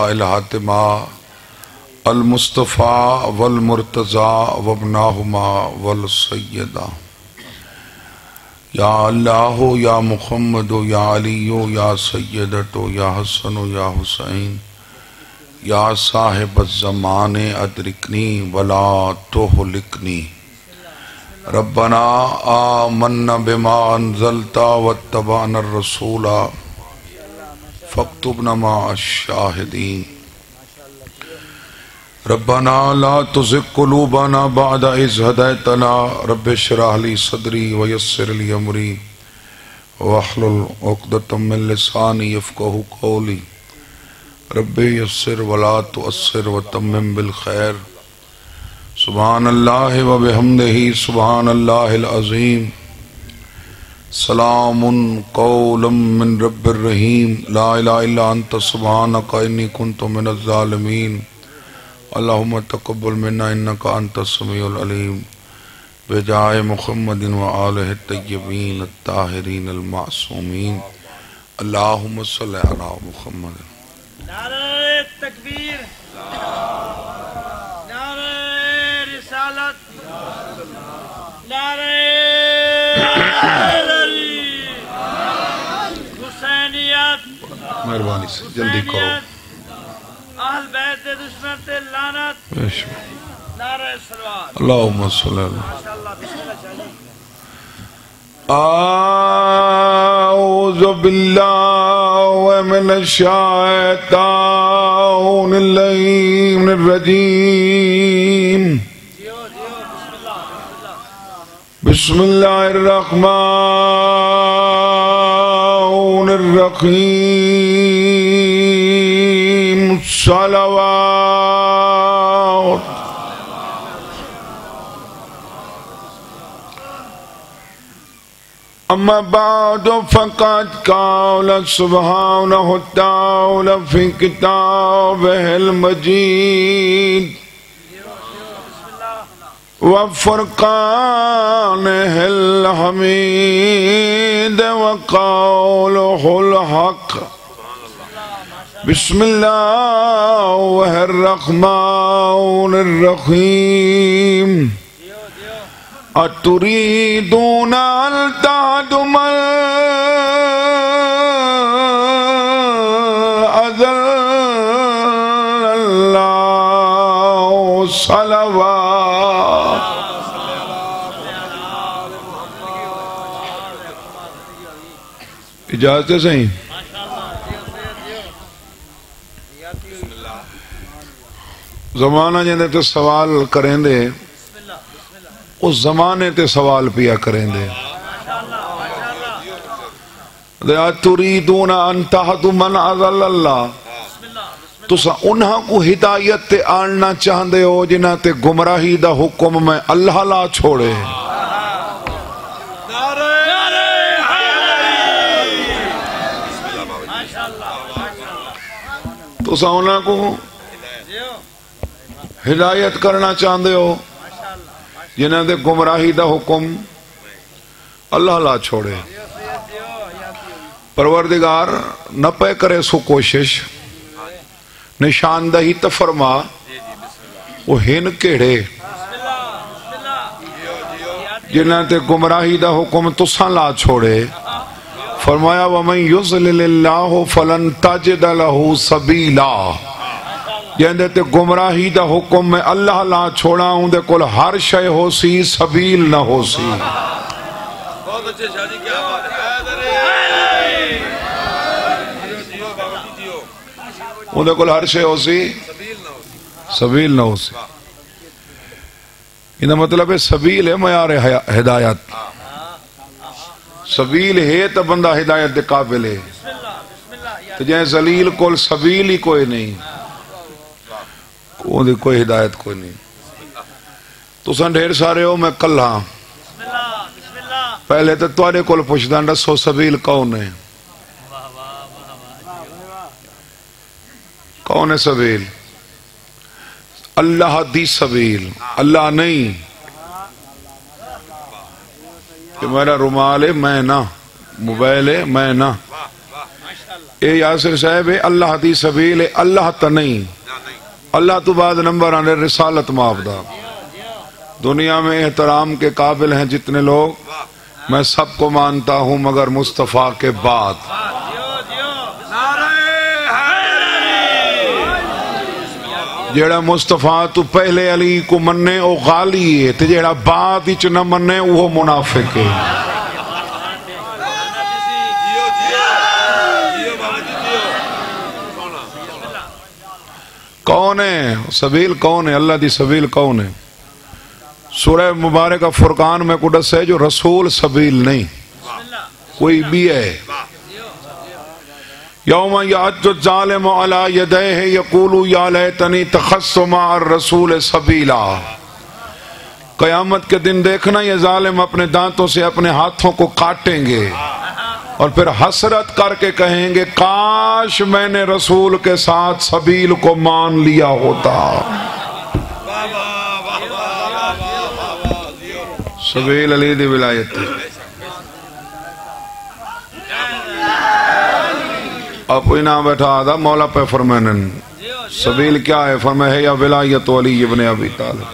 الحاتمہ المصطفى والمرتضى وابناهما والسيدہ یا اللہ یا محمد یا علی یا سیدت یا حسن یا حسین یا صاحب الزمان ادرکنی ولا تہلکنی ربنا آمنا بما انزلت واتبعنا الرسول فاکتبنا مع الشاہدین ربنا لا تزغ قلوبنا بعد إذ هديتنا رب اشرح لي صدري ويسر لي أمري واحلل عقدة من لساني يفقهوا قولي رب يسر ولا تؤثر وتمم بالخير سبحان الله وبحمده سبحان الله العظيم سلام قولا من رب الرحيم لا إله إلا أنت سبحانك إني كنت من الظالمين اللهم تقبل منا انك انت السميع العليم بجاه محمد وآله الطيبين الطاهرين المعصومين اللهم صل على محمد. نعرہ تکبیر، نعرہ رسالت، نعرہ حسینیت، مہربانی سے جلدی کرو. اہل بیت دشمن تے لعنت، نعرہ صلوات. اللہم صلی اللہ ماشاءاللہ بسم اللہ چاہیے. اعوذ باللہ من الشیطان اللعین الرجیم بسم اللہ الرحمن الرحیم صلوات. اما بعد فقد قال سبحانه وتعالى في كتابه المجيد وفرقانه الحميد وقوله الحق. بسم الله الرحمن الرحيم اتريدون ان تهدموا اذل الله صلوات. اجازت ہے صحیح. زمانہ جندے تے سوال کریں دے اس زمانے تے سوال پیا کریں دے. تُرِيدُونَ أَن تَهْدُمَ مَنْ أَضَلَّ اللَّهُ. تُسا انہاں کو ہدایت تے آننا چاہندے ہو جنہاں تے گمراہی دا حکم میں اللہ لا چھوڑے. تُسا انہاں کو ہدایت کرنا چاہندے ہو جنہاں دے گمراہی دا حکم اللہ لا چھوڑے. پروردگار نہ پہ کرے سو کوشش نشاندہی تفرما وہ ہن کیڑے جنہاں تے گمراہی دا حکم تساں لا چھوڑے. فرمایا وَمَن يُضْلِلِ اللَّهُ فَلَن تَجِدَ لَهُ سَبِيلًا. جہندے تے گمراہی دا حکم میں اللہ لا چھوڑا ہوں دے کل ہر شے ہو سی سبیل نہ ہو سی. بہت اچھے شادی کیا بات ہے. ہوں دے کل ہر شے ہو سی سبیل نہ ہو سی. یہ مطلب ہے سبیل ہے معیار ہدایت. سبیل ہے تو بندہ ہدایت دے قابل ہے. تو جہاں ذلیل کل سبیل ہی کوئی نہیں کوئی ہدایت کوئی نہیں. تو سن ڈھیر سارے ہو میں کل ہاں پہلے تو تواڈے کول پوچھدا دسو سبیل کون ہے. کون ہے سبیل؟ اللہ دی سبیل. اللہ نہیں کہ میرا رومال ہے میں نہ، موبائل ہے میں نہ. اے یاسر صاحب اللہ دی سبیل اللہ تا نہیں، اللہ تو بعد نمبر آنے رسالت معاہدہ. دنیا میں احترام کے قابل ہیں جتنے لوگ، میں سب کو مانتا ہوں مگر مصطفیٰ کے بعد. جیڑا مصطفیٰ تو پہلے علی کو مننے او غالی ہے، تے جیڑا بعد ہی نہ مننے وہ منافق ہے. کون ہے سبیل؟ کون ہے اللہ دی سبیل؟ کون ہے؟ سورہ مبارکہ فرقان میں قدس ہے جو رسول سبیل نہیں، کوئی بھی ہے. یوم یعض الظالم علی یدیہ یقول یا لیتنی اتخذت مع الرسول سبیلا. قیامت کے دن دیکھنا یہ ظالم اپنے دانتوں سے اپنے ہاتھوں کو کاٹیں گے اور پھر حسرت کر کے کہیں گے کاش میں نے رسول کے ساتھ سبیل کو مان لیا ہوتا. سبیل علی دی ولایت. اب کوئی نام بیٹھا آدھا مولا پہ فرمانن سبیل کیا ہے؟ فرمائے یا ولایت علی ابن ابی طالب.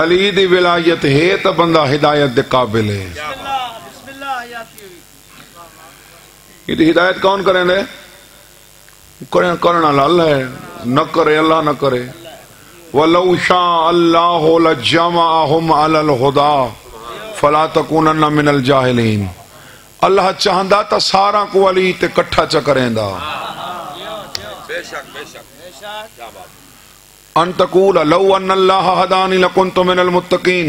علی دی ولایت ہے تو بندہ ہدایت دے قابل ہے. یہ ہدایت کون کریں دے؟ کرنا اللہ ہے، نہ کرے اللہ نہ کرے. وَلَوْ شَاءَ اللَّهُ لَجَمَعَهُمْ عَلَى الْهُدَى فَلَا تَكُونَنَّ مِنَ الْجَاهِلِينَ. اللہ چاہندا تا سارا کو علی تے کٹھا چا کریں دا. بے شک بے شک. ان تقول لو ان اللہ ہدانی لکنت من المتقین.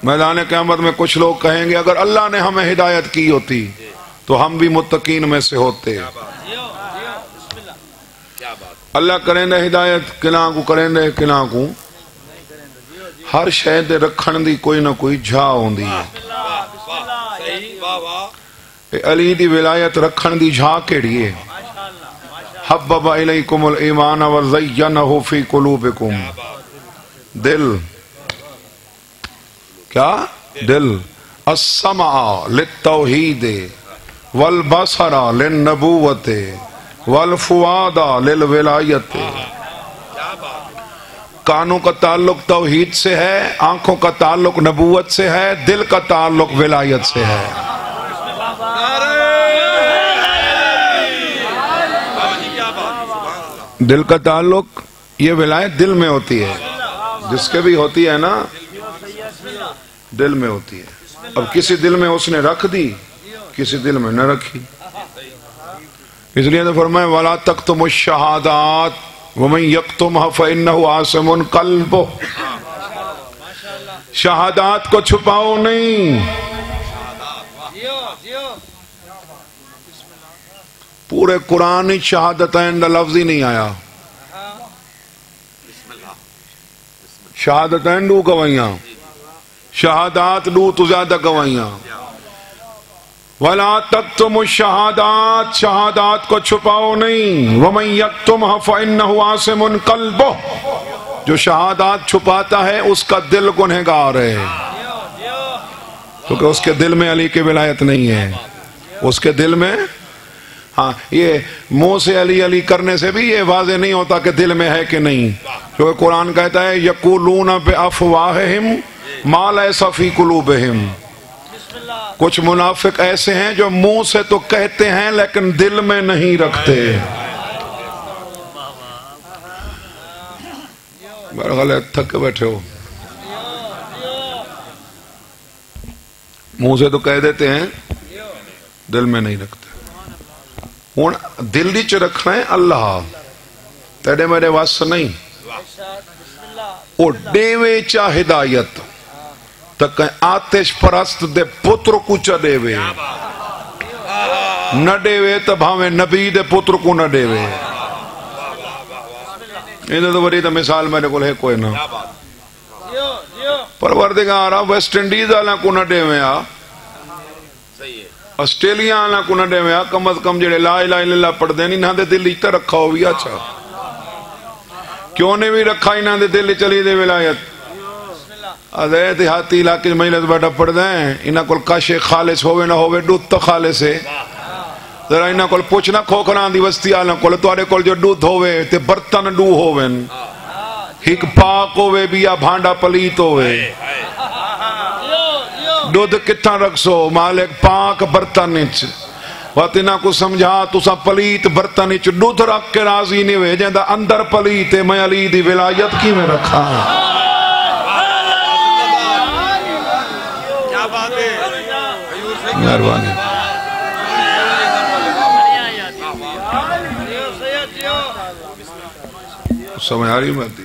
میدان قیامت میں کچھ لوگ کہیں گے اگر اللہ نے ہمیں ہدایت کی ہوتی تو ہم بھی متقین میں سے ہوتے. اللہ کریں دے ہدایت کنا کو کریں دے کنا کو. ہر شے دے رکھن دی کوئی نہ کوئی جھا ہوندی ہے. علی دی ولایت رکھن دی جھا کیڑی ہے؟ حبب الیکم الایمان وزینہ فی قلوبکم. دل کیا؟ دل. السمع للتوحید والبصر للنبوت والفؤاد للولایت. کانوں کا تعلق توحید سے ہے، آنکھوں کا تعلق نبوت سے ہے، دل کا تعلق ولایت سے ہے. دل کا تعلق یہ ولایت دل میں ہوتی ہے، جس کے بھی ہوتی ہے نا دل میں ہوتی ہے. اب کسی دل میں اس نے رکھ دی، کسی دل میں نہ رکھی. اس لیے تو فرمائے وَلَا تَكْتُمُ الشَّهَادَاتِ وَمَنْ يَكْتُمْهَا فَإِنَّهُ عَاصِمٌ قَلْبُهُ. شہادات کو چھپاؤ نہیں. پورے قرآن شہادتین دا لفظ ہی نہیں آیا. شہادتین دو گوائیاں، شہادات دو تو زیادہ گوائیاں. وَلَا تَكْتُمُ الشَّهَادَاتِ شہادات کو چھپاؤ نہیں. وَمَنْ يَكْتُمْهَا فَإِنَّهُ عَاصِمٌ قَلْبُهُ. جو شہادات چھپاتا ہے اس کا دل گنہگار ہے، کیونکہ اس کے دل میں علی کی ولایت نہیں ہے. اس کے دل میں ہاں یہ منہ سے علی علی کرنے سے بھی یہ واضح نہیں ہوتا کہ دل میں ہے کہ نہیں، کیونکہ قرآن کہتا ہے یقولون بافواہہم ما لیس فی قلوبہم. کچھ منافق ایسے ہیں جو منہ سے تو کہتے ہیں لیکن دل میں نہیں رکھتے. برغلے تھک کے بیٹھے ہو، منہ سے تو کہہ دیتے ہیں دل میں نہیں رکھتے. ہوں دل چ رکھنا ہے اللہ، تیرے میرے واسطے نہیں. وہ ڈیوے چا ہدایت تک آتش پرست دے پتر کو چا ڈیوے، نہ ڈیوے تو بھاویں نبی دے پتر کو نہ ڈیوے. یہ تو بڑی تو مثال میرے کو ہے کوئی نہ. پروردگار ویسٹ انڈیز والا کو نہ ڈیوے، آسٹریلیا والا کو نہ ڈیوے. کم از کم جڑے لا الہ الا اللہ پڑھ دیں انہاں دے دل ہی رکھا ہو بھی اچھا. کیوں نے بھی رکھا انہاں دے دل چلی دے ولایت. ادھے دیہاتی علاقے مجلس بیٹھا پڑھ دیں انہاں کول کاش خالص ہوئے نہ ہوئے ڈوت تو خالص ہے. ذرا انہاں کول پوچھنا کھوکھراں دی وستی والے کول تواڈے کول جو دودھ ہوے تے برتن ڈو ہوون ایک پاک ہوے بھی یا بھانڈا پلیت ہوے دودھ کتھاں رکھسو مالک پاک برتن وچ وقت انہاں کو سمجھا تساں پلیت برتن وچ دودھ رکھ کے راضی نہیں ہوئے جیندا اندر پلیت ہے میں علی دی ولایت کیویں رکھاں کیا بات ہے مہربانی سمجھ آ رہی بات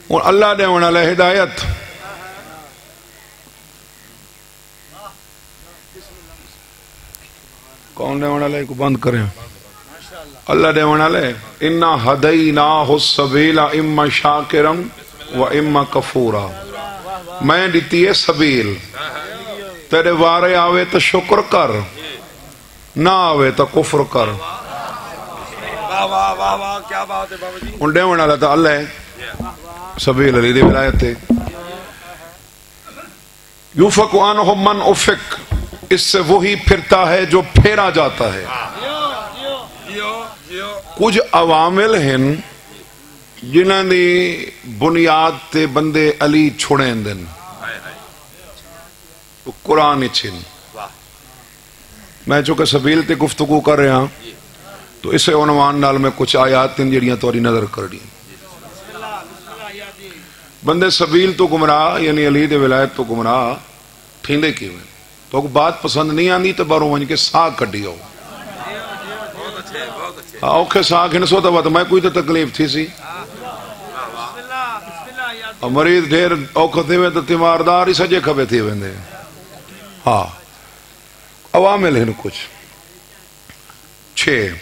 اور اللہ نے ہونا لے ہدایت کون نے ہونا لے کو بند کریں اللہ نے ہونا لے اِنَّا هَدَيْنَاهُ السَّبِيلَ اِمَّا شَاكِرًا وَإِمَّا كَفُورًا میں دیتی ہے سبیل تیرے وارے آوے تو شکر کر نہ آوے تو کفر کر واہ واہ واہ واہ کیا بات ہے بابا جی انڈے ہونا لتا اللہ ہے سبیل علی دی ولایت ہے یوفق عنہ من افق اس سے وہی پھرتا ہے جو پھیرا جاتا ہے کچھ عوامل ہیں جنہاں دی بنیاد تے بندے علی چھوڑیں دن قرآن چھن میں چونکہ سبیل تے گفتگو کر رہا ہوں تو اسے عنوان نال میں کچھ آیات تین جڑیاں توری نظر کر دی بندے سبیل تو گمراہ یعنی علی دے ولایت تو گمراہ تھیندے کیوں ہیں تو بات پسند نہیں آندی تو باروں ونج کے ساہ کڈی ہو اوکھے ساہ گھنسو تو میں کوئی تو تکلیف تھی سی مریض ڈھیر اوکھے تھے ہوئے تو تیماردار ہی سجے کھبے تھے ہوئے ہاں عوامل ہیں کچھ 6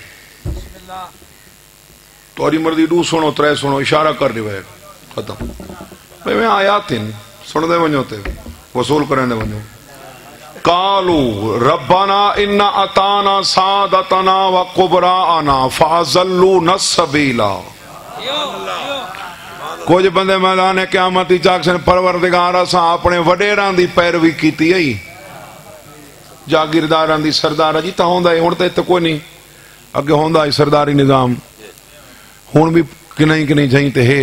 توری مرضی 2 سنو 3 سنو اشارہ کر دی ہوئے ختم میں آیات ہیں سن دے ونجو تے وصول کریں دے ونجو قالوا ربنا ان اتانا سادتنا وقبراءنا فازلونا السبیلا کچھ بندے میدان قیامت چاک سے پروردگار اساں اپنے وڈیراں دی پیروی کیتی ہے جاگیرداراں دی سردار جی تا ہوندا ہے ہن تے کوئی نہیں اگے ہوندا ہے سرداری نظام ہن بھی کنہیں جائیں تے ہے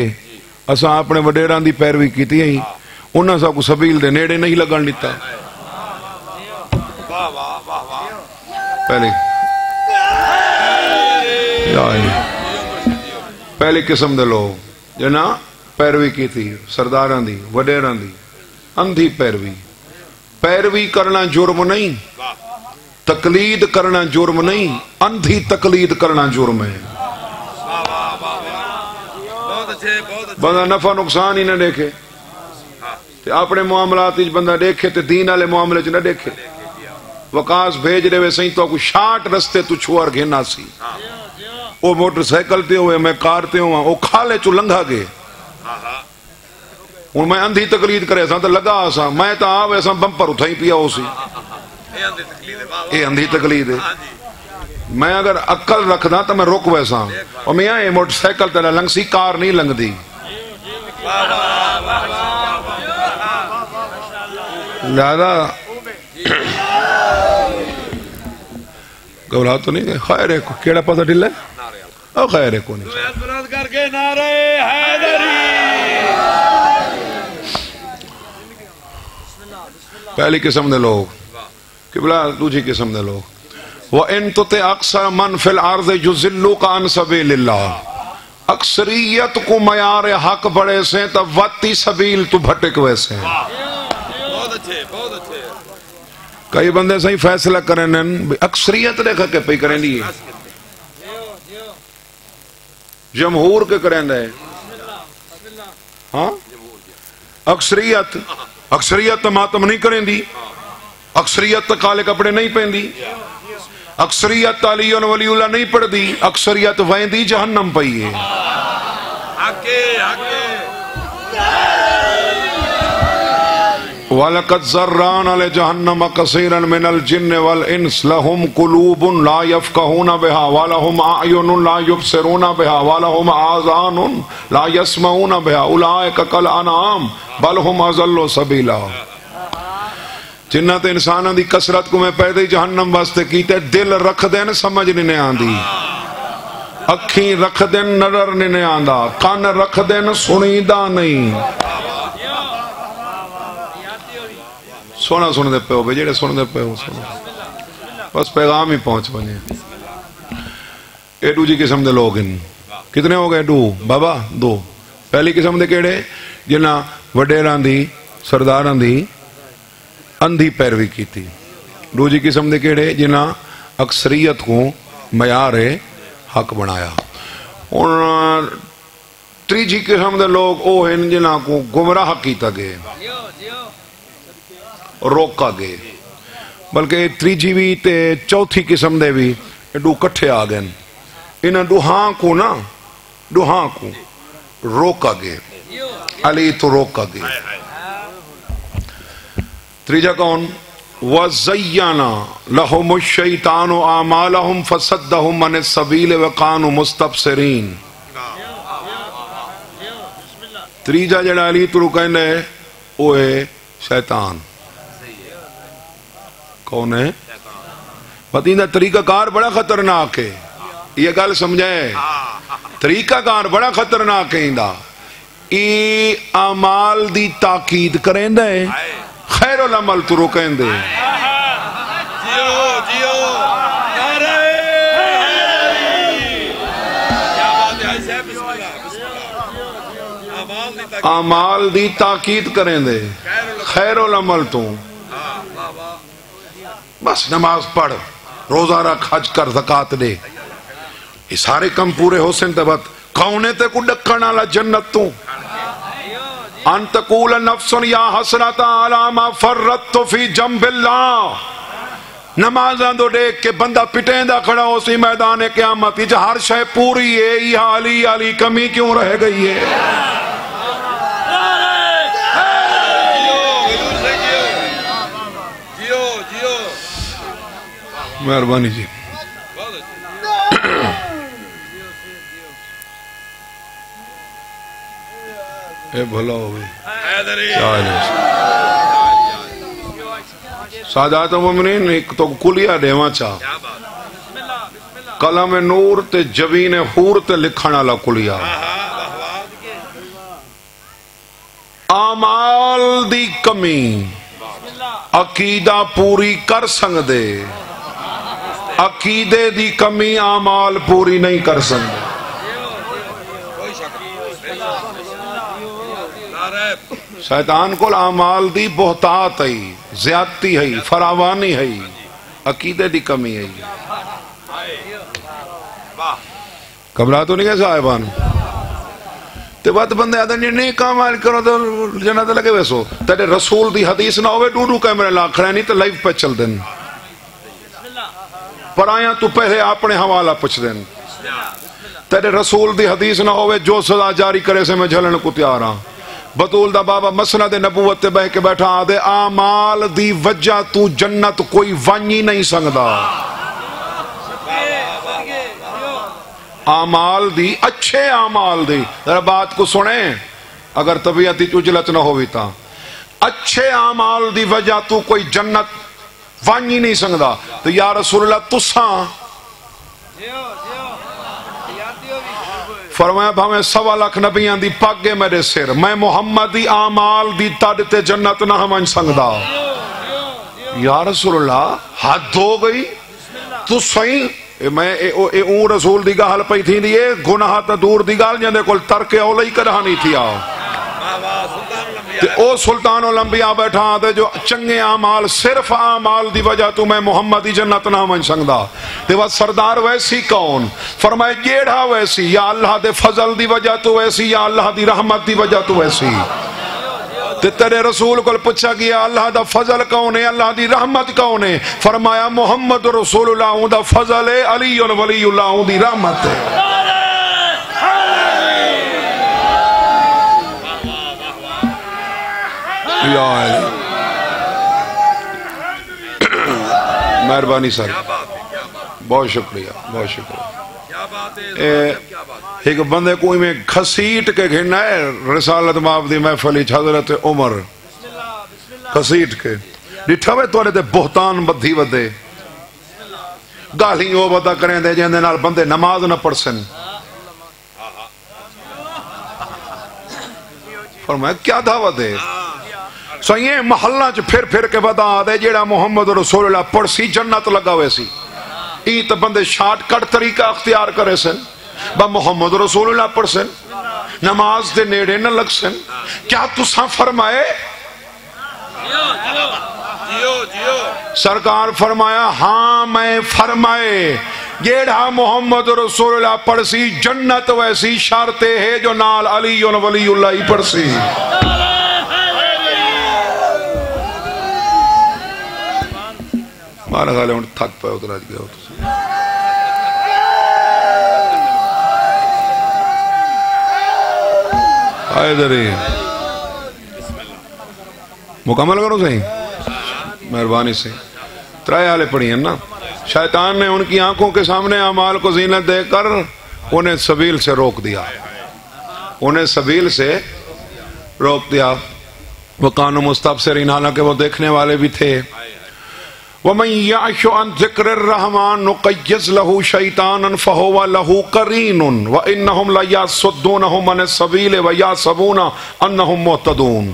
اساں اپنے وڈیراں دی پیروی کیتی ہے انہاں سا کو سبیل دے نیڑے نہیں لگن دیتا پہلی قسم دے لوگ جنا پیروی کی تھی سرداراں دی وڈیراں دی اندھی پیروی کرنا جرم نہیں تقلید کرنا جرم نہیں اندھی تقلید کرنا جرم ہے بندہ نفع نقصان ہی نہ دیکھے اپنے معاملات بندہ دیکھے تے دین والے معاملے چ نہ دیکھے وکاس بھیج رہے وے سہیں تو کو شاٹ رستے تو چھوار گھنا سی وہ موٹر سائیکل تے ہوئے میں کار تے ہوا وہ کھالے چو لنگا گئے ان میں اندھی تقلید کرے سا تو لگا سا میں تا آوے سا بمپر اٹھائی پیا ہو سی یہ اندھی تقلید ہے میں اگر عقل رکھ دا تو میں رک ویسا اور میں آئے موٹر سائیکل تے لنگ سی کار نہیں لنگ دی لہذا گولا تو نہیں گئے خیر ہے کیڑا پتہ ڈل ہے خیر ہے کون بلند کر کے نعرہ حیدری پہلی قسم دے لوگ قبلہ دوسری قسم دے لوگ وَإِن تُطِعْ أَكْثَرَ مَنْ فِي الْأَرْضِ يُضِلُّوكَ عَنْ سَبِيلِ اللَّهِ اکثریت کو معیار حق بڑے سے تب وقتی سبیل تو بھٹک ویسے کئی بندے صحیح فیصلہ کریں اکثریت دیکھا کہ پہی کریں دی جمہور کے کریں دے ہاں اکثریت ماتم نہیں کریں دی اکثریت کالے کپڑے نہیں پہن دی اکثریت علی ولی اللہ نہیں پڑھ دی اکثریت وین دی جہنم پئی ہے وَلَقَدْ زَرَّانَ لِجَهَنَّمَ كَثِيرًا مِنَ الْجِنِّ وَالْإِنسِ لَهُمْ قُلُوبٌ لَا يَفْقَهُونَ بِهَا وَلَهُمْ أَعْيُنٌ لَا يُبْصِرُونَ بِهَا وَلَهُمْ آذَانٌ لَا يَسْمَعُونَ بِهَا أُولَئِكَ كَالْأَنْعَامِ بَلْ هُمْ أَضَلُّ سَبِيلًا جنہ تے انسانہ دی کسرت کو میں پیدا جہنم واسطے کیتے دل رکھ دین سمجھ نہیں آندی اکھیں رکھ دین نظر نہیں آندا کان رکھ دین سنیدہ نہیں سونا سن دے پہ ہو بے جیڑے سن دے پہ ہو سونا بس پیغام ہی پہنچ بنے ایڈو جی قسم دے لوگ ان کتنے ہو گئے دو بابا دو پہلی قسم دے کیڑے جنہ وڈیران دی سرداران دی اندھی پیروی کی تھی دوسری قسم دے کیڑے جنہ اکثریت کو معیار حق بنایا اور تیجی قسم دے لوگ او ہیں جنہ کو گمراہ کیتا گئے روکا گئے بلکہ تیجی بھی تے چوتھی قسم دے بھی دو کٹھے آ گئے انہاں دوہاں کو نا دوہاں کو روکا گئے علی تو روکا گئے تریجہ کون وَزَيَّنَا لَهُمُ الشَّيْطَانُ آمَالَهُمْ فَصَدَّهُمْ عَنِ السَّبِيلِ وَكَانُوا مُسْتَبْصِرِينَ تریجہ جڑا علی تو کہنے وہ ہے شیطان کون ہے بتائیں طریقہ کار بڑا خطرناک ہے یہ گل سمجھائے طریقہ کار بڑا خطرناک ہے ای اعمال دی تاکید کریں دے خیر العمل تو رکیں دے اعمال دی تاکید کریں دے خیر العمل تو بس نماز پڑھ روزہ رکھ حج کر زکاة دے یہ سارے کم پورے ہو سن تبت کونے تے کو ڈکھنا لا جنت تو ان تقول نفس یا حسرت علی ما فرطت فی جنب اللہ نمازاں دو دیکھ کے بندہ پٹیں دا کھڑا ہو سی میدان قیامت جہاں ہر شے پوری ہے یہ علی علی کمی کیوں رہ گئی ہے مہربانی جی اے بھلا ہوئی سادات مومنین ایک تو کلیہ دیواں چاہ قلم نور تے جبین حور تے لکھنا لا کلیہ اعمال دی کمی عقیدہ پوری کر سنگ دے عقیدے دی کمی اعمال پوری نہیں کر سنگ دے شیطان کو اعمال دی بہتات ہے زیادتی ہے فراوانی ہے عقیدے دی کمی ہے گھبرا تو نہیں ہے صاحبان تے بات بندے آدھے نہیں کامال کرو تو جنت لگے ویسو تیرے رسول دی حدیث نہ ہوئے ڈوڈو کیمرے لاکھ رہے نہیں تو لائیو پہ چل دیں پر آیاں تو پہلے اپنے حوالہ پچھ دیں تیرے رسول دی حدیث نہ ہوئے جو سزا جاری کرے سے میں جھلن کو تیار ہاں بطول دا بابا مسند نبوت تے بہ کے بیٹھا آدھے اعمال دی وجہ تو جنت کوئی وانی نہیں سنگدا اعمال دی اچھے اعمال دی ذرا بات کو سنیں اگر طبیعتی چجلت نہ ہوئی تا اچھے اعمال دی وجہ تو کوئی جنت وانی نہیں سنگدا تو یا رسول اللہ تساں فرمایا بھاویں 1.25 لاکھ نبیان دی پاگے میرے سر میں محمد دی اعمال دی تاڑ تے جنت نہ ہمیں سنگدا یا رسول اللہ حد ہو گئی تو صحیح میں اون رسول دی گال پئی تھی دیئے گناہ تا دور دی گال جندے کل ترک اولی کرہانی تھی آؤ او سلطان الانبیاء بیٹھا دے جو چنگے اعمال صرف اعمال دی وجہ تو میں محمد دی جنت نہ من سنگدا تے وہ سردار ویسی کون فرمائے جیڑا ویسی یا اللہ دے فضل دی وجہ تو ویسی یا اللہ دی رحمت دی وجہ تو ویسی تے تیرے رسول کو پوچھا گیا اللہ دا فضل کون ہے اللہ دی رحمت کون ہے فرمایا محمد رسول اللہ دا فضل ہے علی ولی اللہ دی رحمت ہے مہربانی سر بہت شکریہ بہت شکریہ ایک بندے کوئی میں کھسیٹ کے گھننا ہے رسالت ماب دی محفلی حضرت عمر کھسیٹ کے ڈٹھا وے توڑے تے بہتان بدھی ودے گالی وہ بدا کریں دے جہاں دے نال بندے نماز نہ پڑھ سن فرمایا کیا دعوت ہے سو یہ محلہ چ پھر کے بدا دے جیڑا محمد رسول اللہ پڑھ سی جنت لگا ہوئے سی ای تو بندے شارٹ کٹ طریقہ اختیار کرے سن با محمد رسول اللہ پڑھ سن نماز دے نیڑے نہ لگ سن کیا تساں فرمائے سرکار فرمایا ہاں میں فرمائے جیڑا محمد رسول اللہ پڑھ سی جنت ویسی شرطے ہے جو نال علی ولی اللہ ہی پڑھ سی مارا خالے ہوں تھک پہ اتر آج گیا ہوتا سی آئے دری مکمل کرو صحیح مہربانی سے ترائے آلے پڑھی ہیں نا شیطان نے ان کی آنکھوں کے سامنے اعمال کو زینت دے کر انہیں سبیل سے روک دیا وَقَانُوا مُسْتَبْصِرِينَ حالانکہ وہ دیکھنے والے بھی تھے وَمَنْ يَعْشُ عَنْ ذِكْرِ الرَّحْمَنِ نُقَيِّضْ لَهُ شَيْطَانًا فَهُوَ لَهُ قَرِينٌ وَإِنَّهُمْ لَيَصُدُّونَهُمْ عَنِ السَّبِيلِ وَيَحْسَبُونَ أَنَّهُمْ مُهْتَدُونَ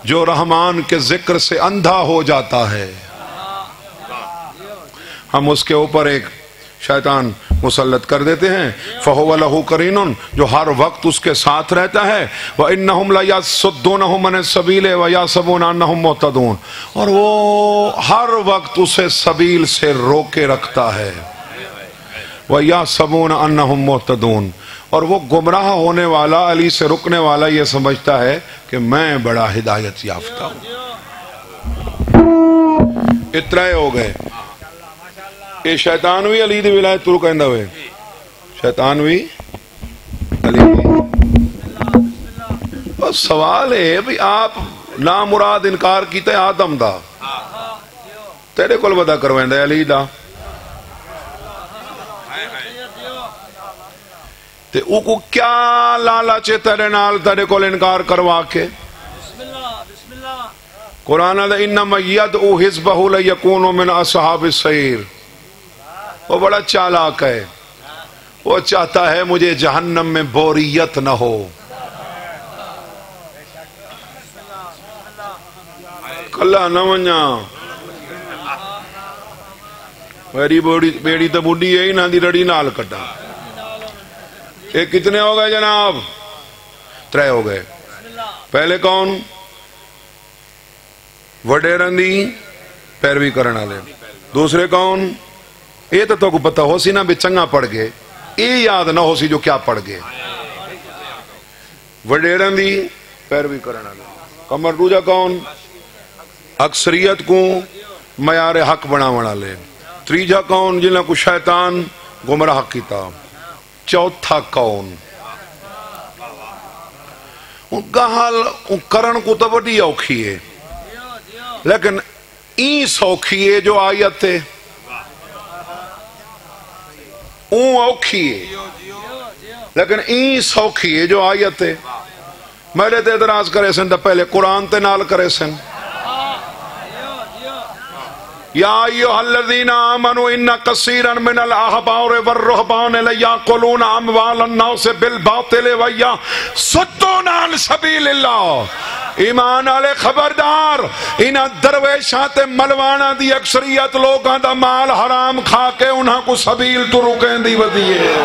جو رحمان کے ذکر سے اندھا ہو جاتا ہے ہم اس کے اوپر ایک شیطان مسلط کر دیتے ہیں فَهُوَ لَهُ قَرِينٌ جو ہر وقت اس کے ساتھ رہتا ہے وَإِنَّهُمْ لَيَصُدُّونَهُمْ عَنِ السَّبِيلِ وَيَحْسَبُونَ أَنَّهُمْ مُهْتَدُونَ اور وہ ہر وقت اسے سبیل سے روکے رکھتا ہے وَيَحْسَبُونَ أَنَّهُمْ مُهْتَدُونَ اور وہ گمراہ ہونے والا علی سے رکنے والا یہ سمجھتا ہے کہ میں بڑا ہدایت یافتہ ہوں اترائے ہو گئے یہ شیطانوی علی دی ولایت تو کہندہ ہوئے شیطانوی علی اور سوال ہے بھی آپ نامراد انکار کیتا ہے آدم دا تیرے کول ودا کروائندہ علی دا تے او کو کیا لالچے تیرے نال تیرے کول انکار کروا کے قرآن دا انما یدعو حزبہ لیکونوا من اصحاب السعیر وہ بڑا چالاک ہے وہ چاہتا ہے مجھے جہنم میں بوریت نہ ہو کلا نہ ونجا میری بیڑی تو بڑھی ہے ہی نہ دی رڑی نال کٹا یہ کتنے ہو گئے جناب 3 ہو گئے پہلے کون وڈے رندی پیروی کرنا لے دوسرے کون یہ تو کو پتہ ہو سی نا بھی چنگا پڑھ گئے یہ یاد نہ ہو سی جو کیا پڑھ گئے وڈیرن دی پیروی کرنا لے کمر دوجا کون اکثریت کو معیار حق بناونا لے تریجا کون جنہاں کو شیطان گمراہ کیتا چوتھا کون گہال کرن کو تو بڑی اوکھی ہے لیکن این سوکھی ہے جو آیت ہے اون اوکھی ہے لیکن این سوکھی ہے جو آیت ہے میرے تے اعتراض کرے سن تو پہلے قرآن تے نال کرے سن یا ایوہ الذین آمنوا ان کثیرا من الاحبار والرہبان لیاکلون اموال الناس بالباطل ویصدون عن سبیل اللہ ایمان والے خبردار انہاں درویشاں تے ملواناں دی اکثریت لوگاں دا مال حرام کھا کے انہاں کو سبیل تو رکیں دی ودی ہے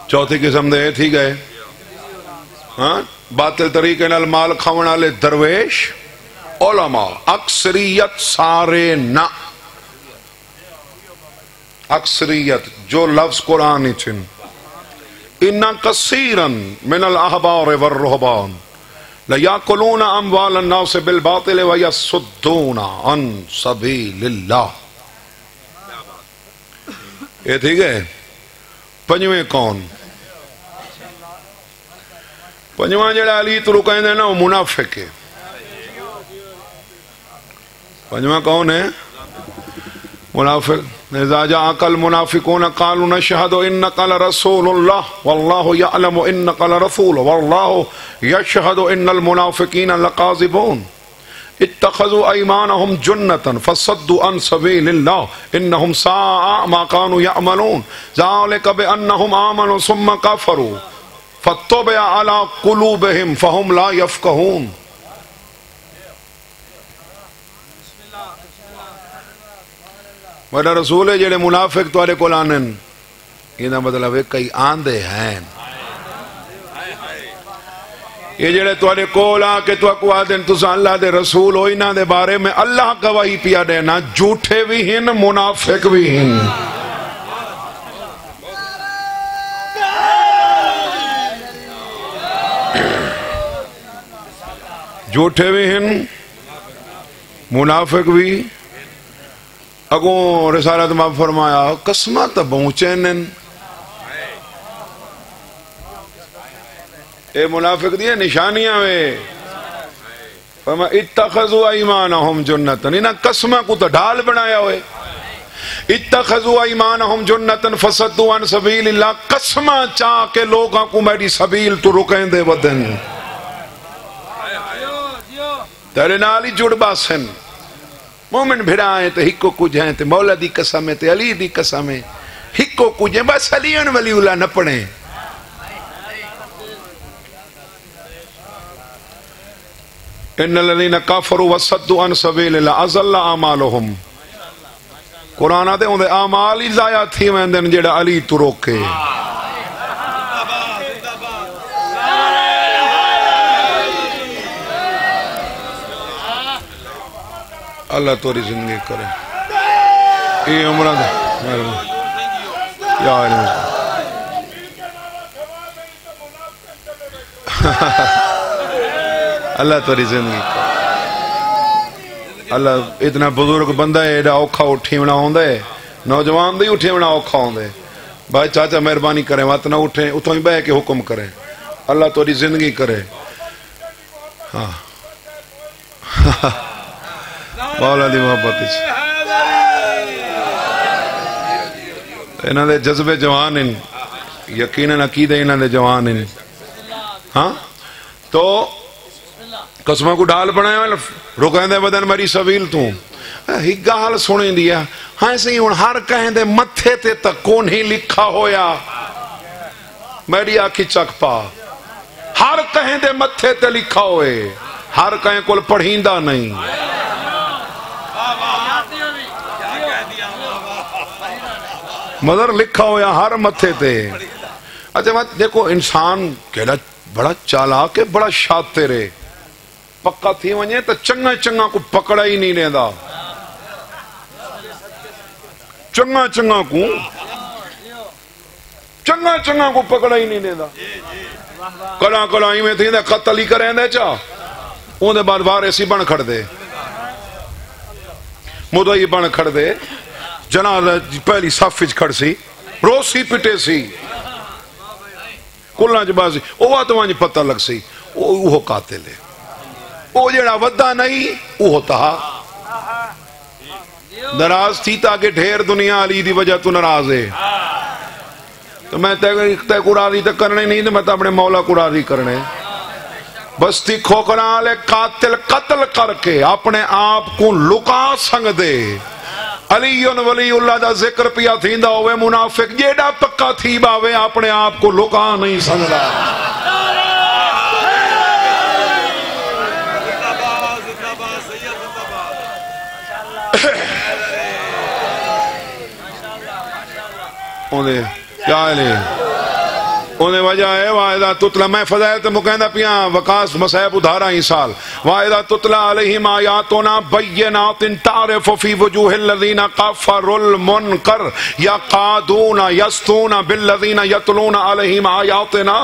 چوتھی قسم دے تھی گئے ہاں باطل طریقے نال مال کھاون والے درویش علماء اکثریت سارے نہ اکثریت جو لفظ قرآن چن ان کثیرا من الاحبار والرہبان لیاکلون اموال الناس بالباطل ویصدون عن سبیل اللہ یہ تھی گئے پنجویں کون پنجواں جڑا علی تو کہندے نا وہ منافق ہے پنجواں کون ہے؟ منافق. اذا جاءك المنافقون قالوا نشهد انك لرسول الله والله يعلم انك لرسول والله يشهد ان المنافقين لكاذبون اتخذوا ايمانهم جنة فصدوا عن سبيل الله انهم ساء ما كانوا يعملون ذلك بانهم امنوا ثم كفروا فطبع على قلوبهم فهم لا يفقهون. میرا رسول ہے جڑے منافق تواڈے کول آنن یہ مطلب ہے کئی آندے ہیں. یہ جڑے تواڈے کول آ کے تو کو آدن تساں اللہ دے رسول ہو انہاں دے بارے میں اللہ گواہی پیا دینا جھوٹے بھی ہیں منافق بھی ہیں. جھوٹے بھی ہیں منافق بھی. اگوں رسالت میں فرمایا قسمت بہنچینن اے منافق دیئے نشانیاں میں فرما اتخذوا ایمانہم جنتن انہاں قسمہ کو تو ڈھال بنایا ہوئے. اتخذوا ایمانہم جنتن فصدوا عن سبیل اللہ قسمہ چاہ کے لوگاں کو میری سبیل تو رکیں دے ودن تیرے نالی جڑ باسن مومن بھڑا ہیں تو ہکو کچھ ہیں تو مولا دی قسم ہے تو علی دی قسم ہے ہکو کچھ ہیں بس علیون ولی اللہ نہ پڑھیں. ان الذین کافروا وصدوا عن سبیل اللہ اضل اعمالهم قرآن آتے ہیں اعمال ہی ضائع تھی ویندن جڑا علی تو روکے. اللہ توری زندگی کرے یہ عمرہ دے یا علم اللہ توری زندگی کرے. اللہ اتنا بزرگ بندہ ہے ایڈا اوکھا اٹھیونا ہوندہ ہے نوجوان دی اٹھیونا اوکھا ہوندہ ہے. بھائی چاچا مہربانی کریں وقت نہ اٹھیں اتوں ہی بہ کے حکم کریں. اللہ توری زندگی کرے. ہاں مولا دی محبت انہاں دے جذبے جوان ہیں یقیناً عقیدے انہاں دے جوان ہیں. ہاں تو قسمہ کو ڈال بنایا رکیں دے بدن میری سبیل تو ہی گال سنیں دیا. ہاں سی ہوں ہر کہیں دے متھے تے تک کون ہی لکھا ہویا میری آنکھی چک پا ہر کہیں دے متھے تے لکھا ہوئے ہر کہیں کول پڑھیندہ نہیں. مدر لکھا ہویا ہر متھے تے. اچھا بات دیکھو انسان کہنا بڑا چالاک ہے بڑا شاطر ہے پکا تھی ونجے تو چنگا چنگا کو پکڑا ہی نہیں لیندہ چنگا چنگا کو پکڑا ہی نہیں لیندہ. کلا کلا ہی میں تھی دے قتل ہی کریں دے چاہ اون دے بعد وارسی بن کھڑ دے مدعی بن کھڑ دے جنازہ پہلی صفج کھڑ سی روسی پٹے سی کلنا جبازی اوہ تو وہاں پتہ لگ سی اوہ قاتل ہے اوہ جڑا ودہ نہیں اوہ تہا نراز تھی تاکہ ڈھیر دنیا علی دی وجہ تو نراز ہے. تو میں تے قراری تے کرنے نہیں تو میں تے اپنے مولا قراری کرنے. بستی کھوکرا لے قاتل قتل کر کے اپنے آپ کو لکا سنگ دے علی ولی اللہ دا ذکر پیا تھیندا ہوئے منافق جیڑا پکا تھی باوے اپنے آپ کو لکا نہیں سنگدا. کیا ہے انہیں وجہ ہے وَإِذَا تُتْلَى میں فضائل مکہندہ پیاں وقاس مسائب ادھارا ہی سال وَإِذَا تُتْلَى عَلَيْهِمْ آيَاتُنَا بَيِّنَاتٍ تَعْرِفُ فِي وُجُوهِ الَّذِينَ كَفَرُوا الْمُنْكَرَ يَقَعُدُونَ يَسْطُونَ بِالَّذِينَ يَتْلُونَ عَلَيْهِمْ آيَاتِنَا.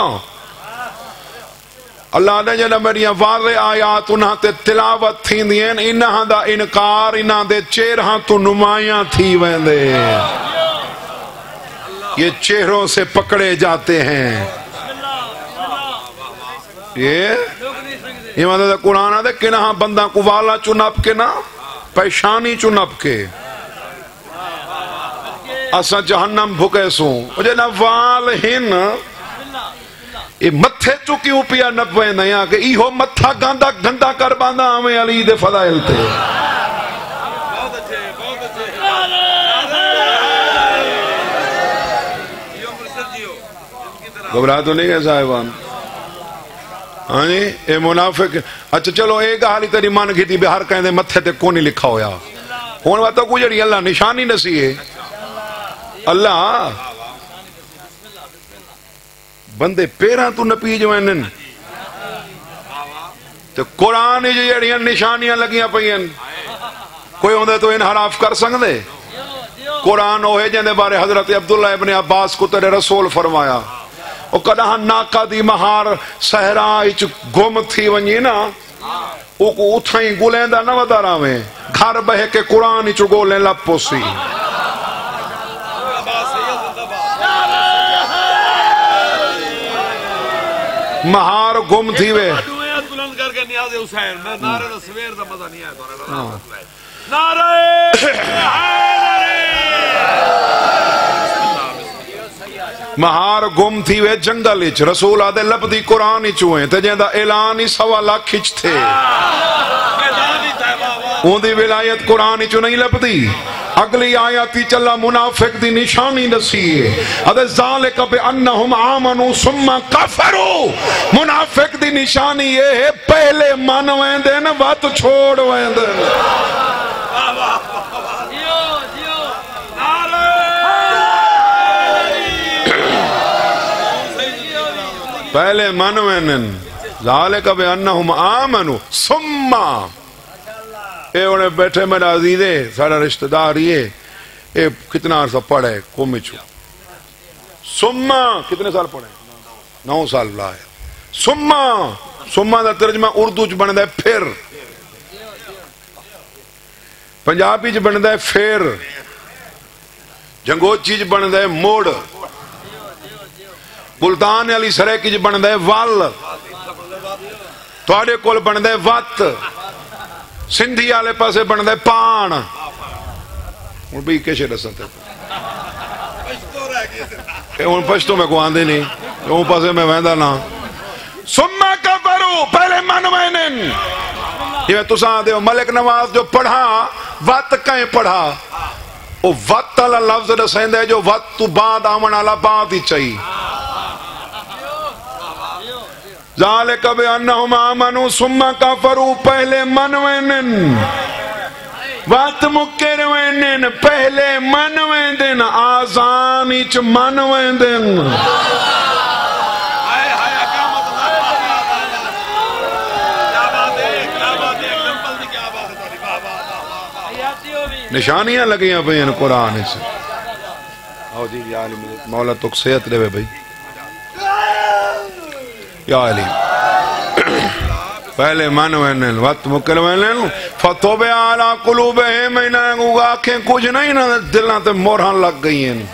اللہ نے جنہ میری واضح آیات انہاں تے تلاوت تھی دیں انہاں دا انکار انہاں دے چہرہاں تو نمایاں تھی ویندے یہ چہروں سے پکڑے جاتے ہیں. یہ مدد قرآن آدھے کہ نہ بندہ کو والا چناب کے نہ پیشانی چو نپ کے اسا جہنم بھکے سوں مجھے نا وال ہن یہ متھے چکیوں پیا نپویں نیا کہ ایہو متھا گاندہ گندہ کر باندھا ہمیں علی دے فضائل تے گھبرا تو نہیں گئے صاحبان ہاں جی اے منافق اچھا چلو ایک حالی تیری مان کی تھی بہار کہیں دے متھے تے کونی لکھا ہویا ہونے بات تو کوئی جڑی اللہ نشانی نسی ہے اللہ بندے پیران تو نپی جوائنن تو قرآن جی جڑیاں نشانیاں لگیاں پئین کوئی ہوندے تو انحراف کر سکتے قرآن ہوئے جندے بارے حضرت عبداللہ ابن عباس کو تیرے رسول فرمایا او کدہاں ناکا دی مہار صحرائی گم تھی ونجی نا او کو اتھائیں گولیندہ نہ ودارا میں گھر بہے کے قرآن چو گولیں لپو سی مہار گم تھی وے بلند کر کے نیاز حسین میں نعرہ دا سویر دا مزہ نہیں آیا نعرہ مہار گم تھی وے جنگل اچ رسول آدھے لب دی قرآن چوئیں تے جیندہ اعلانی سوا لاکھ کھچ تھے اون دی ولایت قرآن چو نہیں لب دی اگلی آیاتی چلا منافق دی نشانی نسیئے ادھے ذالک بے انہم آمنوا ثم کفروا منافق دی نشانی یہ ہے پہلے من ویندے نا بات چھوڑ ویندے پہلے من ویندے ذالک بے انہم آمنوا ثم اے انہیں بیٹھے میرا عزیزے سارا رشتہ دار یہ کتنا عرصہ پڑھے قومی چھو سمہ کتنے سال پڑھے 9 سال لائے سمہ دا ترجمہ اردو چ بندہ ہے پھر پنجابی چ بندہ ہے پھر جنگوچی چ بندہ ہے موڑ ملتان علی سریکی چ بندہ ہے وال تواڈے کول بندہ ہے وات سندھی آلے پاسے بندے پان اور بھی کیسے رسن تھے ان پشتوں میں کو آندے نہیں ان پاسے میں ویندہ نا سمہ کفروا پہلے من وینن یہ تو ساں دے ملک نواز جو پڑھا وات کہیں پڑھا وہ وات اللہ لفظ رسین دے جو وات تو بعد آمن اللہ بعد ہی چاہی ذالک بے انہم آمنوا ثم کفروا پہلے من وینن وقت مکر وینن پہلے من ویندن آزانی چ من ویندن نشانیاں لگیاں بھئی قرآن سے آؤ جی یا علی مولا تک صحت لے بھئی یا علی پہلے من وینن وقت مکل وینن فتوبے آلہ قلوبہم انہیں آنکھیں کچھ نہیں نا دلنا تے مورہن لگ گئی ہیں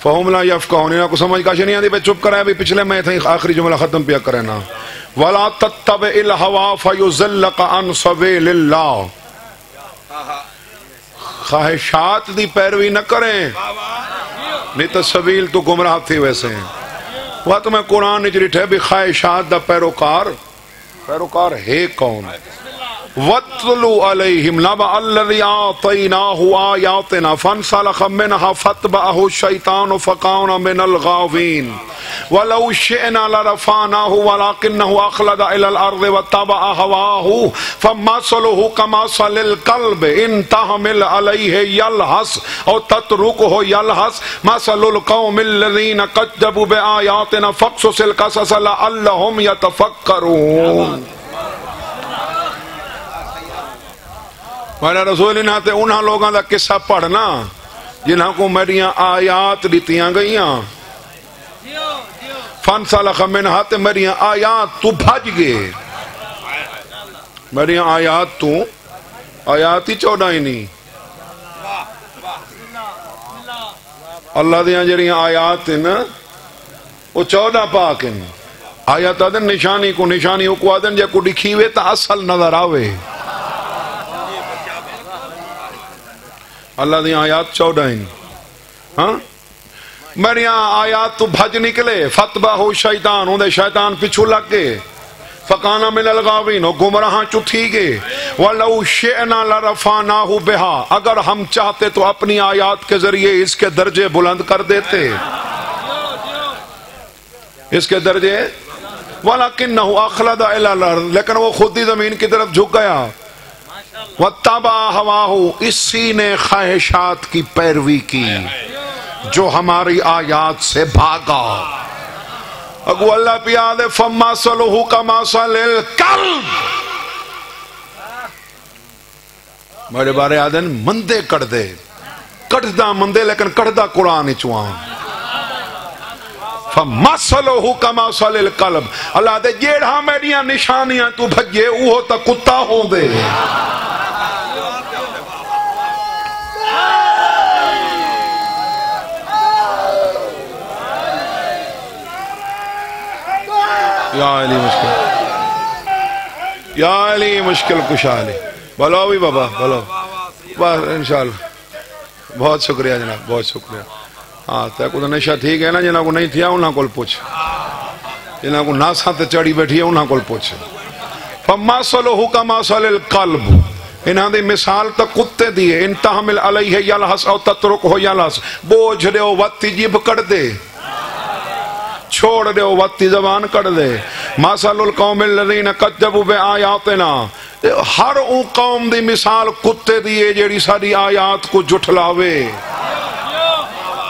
فہم لا یفقہون انہیں کو سمجھ کا شنیاں دی پہ چپ کرائے بھی پچھلے میں تھے آخری جملہ ختم پیا کرے نا وَلَا تَتَّبِعِ الْهَوَىٰ فَيُضِلَّكَ عَنْ سَبِيلِ اللَّهِ خواہشات دی پیروی نہ کریں نہیں تو سبیل تو گمراہ تھی ویسے ہیں وہ تو میں قرآن نجریٹ ہے بھی خواہشات دا پیروکار ہے کون وَاتْلُوا عَلَيْهِمْ نَبَأَ الَّذِي آتَيْنَاهُ آيَاتِنَا فَانْسَلَخَ مِنْهَا فَاتَّبَعَهُ الشَّيْطَانُ فَكَانَ مِنَ الْغَاوِينَ وَلَوْ شِئْنَا لَرَفَعْنَاهُ وَلَكِنَّهُ أَخْلَدَ إِلَى الْأَرْضِ وَاتَّبَعَ هَوَاهُ فَمَثَلُهُ كَمَثَلِ الْكَلْبِ إِنْ تَحْمِلْ عَلَيْهِ يَلْهَث أَوْ تَتْرُكْهُ يَلْهَث مَثَلُ الْقَوْمِ الَّذِينَ كَذَّبُوا بِآيَاتِنَا فَاقْصُصِ الْقَصَصَ لَعَلَّهُمْ يَتَفَكَّرُونَ میرا رسول انہاں تے انہاں لوگاں دا قصہ پڑھنا جنہاں کو میریاں آیات دیتیاں گئیاں فانسلخ منہا تے میریاں آیات تو بھج گئے میریاں آیات تو آیات ہی 14 ہی نہیں اللہ دیاں جڑیاں آیات ہیں وہ 14 پاک ہیں آیات آدھن نشانی کو نشانی کو آدھن جے کو دکھیوے تا اصل نظر آوے اللہ دی آیات 14 ہاں میری آیات تو بھج نکلے فتبہ شیطان ہوں دے شیطان پچھو لگ گئے فکانا من الغاوین گمراہاں چتھی گئے وَلَوْ شِئْنَا لَرَفَعْنَاهُ بِهَا اگر ہم چاہتے تو اپنی آیات کے ذریعے اس کے درجے بلند کر دیتے اس کے درجے وَلَكِنَّهُ أَخْلَدَ إِلَى الْأَرْضِ لیکن وہ خود ہی زمین کی طرف جھک گیا وَاتَّبَعَ هَوَاهُ اسی نے خواہشات کی پیروی کی جو ہماری آیات سے بھاگا اگو اللہ پیا دے فَمَّثَلُهُ كَمَثَلِ الْكَلْبِ میرے بارے آدھن مندے کٹ دے کٹدا مندے لیکن کٹدا قرآن چوان فَمَّثَلُهُ كَمَثَلِ الْكَلْبِ اللہ دے جیڑھا میریاں نشانیاں تو بھجے اوہ تا کتا ہوں دے یا علی مشکل یا علی مشکل کشا علی بولو بھی بابا بولو بس انشاءاللہ بہت شکریہ جناب بہت شکریہ ہاں تے کو نشہ ٹھیک ہے نا جنہاں کو نہیں تھیا انہاں کو پوچھ جنہاں کو ناساں تے چڑی بیٹھی ہے انہاں کو پوچھ فَمَّثَلُهُ كَمَثَلِ الْقَلْبِ انہاں دی مثال تا کتے دیئے ان تحمل علیہ یلحس او تترکہ یلحس بوجھ دے او وقتی جیب کڑ دے چھوڑ دے او وقتی زبان کر دے مثل القوم الذین کذبوا بآیاتنا ہر اون قوم دی مثال کتے دیئے جیڑی ساری آیات کو جھٹلاوے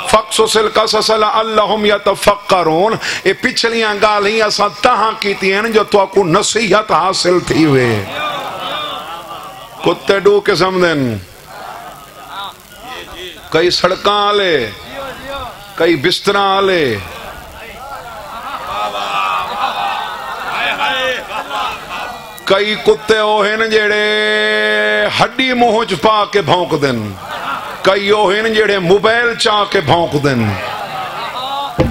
فقصص القصص لعلہم یتفکرون اے پچھلیاں گالیاں سا تہاں کیتی ہیں جو تو کو نصیحت حاصل تھی ہوئے کتے ڈو قسم دن کئی سڑکاں آلے کئی بستراں آلے کئی کتے اوہن جیڑے ہڈی موہج پا کے بھونک دن کئی اوہن جیڑے موبائل چاہ کے بھونک دن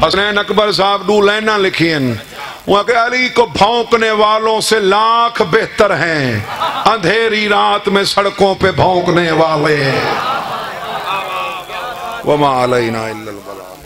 حسنین اکبر صاحب دو لینا لکھین وہاں کہ علی کو بھونکنے والوں سے لاکھ بہتر ہیں اندھیری رات میں سڑکوں پہ بھونکنے والے وما علینا الا البلاغ